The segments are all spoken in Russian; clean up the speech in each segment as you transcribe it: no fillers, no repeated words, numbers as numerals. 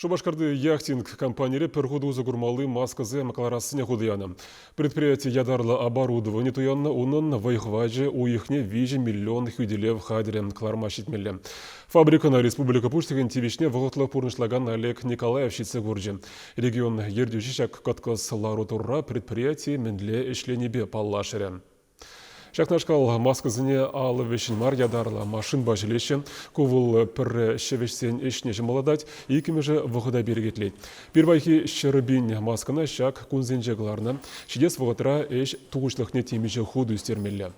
Шубашкарды яхтинг компании пергудузы гурмалы масказы макларасыне худаяны. Предприятие ядарлы оборудование туянна унын вайхваджи уихне вижи миллион хюделев хадерен клармашитмелі. Фабрика на республика Пуштеген тивишне вғытлы пурнышлаган Олег Николаев Шицегурджи. Регион ердюшишак каткас ларутурра предприятие мендле ішленебе паллашырен. Шакнашкал маскызыне алы вешінмар ядарлы машин бажылеші, кувыл пірі шевешсен ішнеші молодать, екімежі вғыда бергетлейд. Первайхи шырыбин маскына шак кунзенжегларны, шидес вғытра эш туғышлықне темежі худу істермелі.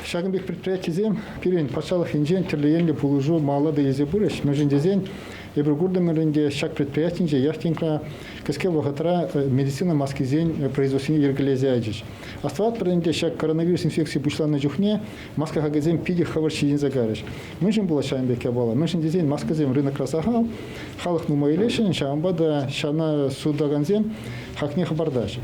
Шагынбек предприятием пирен пачалых инжен терлеенли пулужу мала да езе бурыш. Межен дезен Эбргурдамеринде шаг предприятинже яхтинка кыске вахатра медицина маскизен производственный ергелезяджич. Астват пренде шаг коронавирус инфекции бушла на жухне маска хагазем пиди хаварчидин загарыш. Межен была шагынбек ябала. Межен дезен масказем рынок расахал. Халах нумайлешен шагамбада шана судаганзем хакне хабардаш.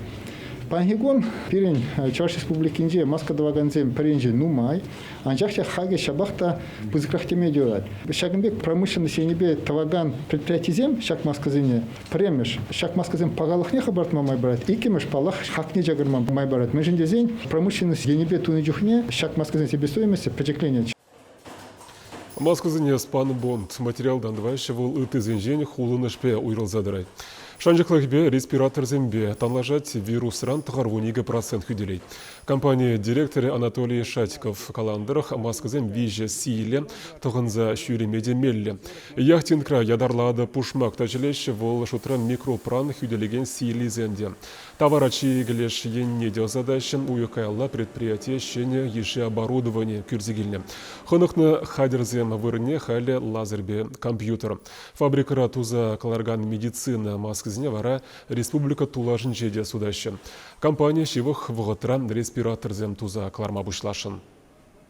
Пангигон пирен Чуваш республикинже маска даваганзем паренже нумай, анжахча хаге шабахта пызыкрахтеме делать. Шагынбек промышленность енебе таваган предприятизем шак масказине премеш, шак масказем пагалахне хабартма май брат, икемеш палах хакне жагырма май брат. Межендезень промышленность енебе тунеджухне шак масказин себестоимости причекления. Масказине спан бонд материал дандвайши вол ытызенжен хулынышпе уйрылзадырай. Шанжықлықбе респиратор зембе танлажать вирусран тұғарвуниге процент хүделей. Компания директоры Анатолий Шатиков каландырық маскызем виже сийле тұғынза шүйремеде мелле. Яхтинкра ядарлады пушмак тәжілеш вол шутран микропран хүделеген сийлі зенде. Товарачи гелеш еннеде задачын уйықайлы предприятие шене еші оборудование күрзегіліне. Хынықны хадерзем вырне халі лазербе компьютер. Фабрикара туза каларган медицина маскызіне вара республика тулажын жеде судащын. Компания шивых вғытран респираторзем туза кларма бұшлашын.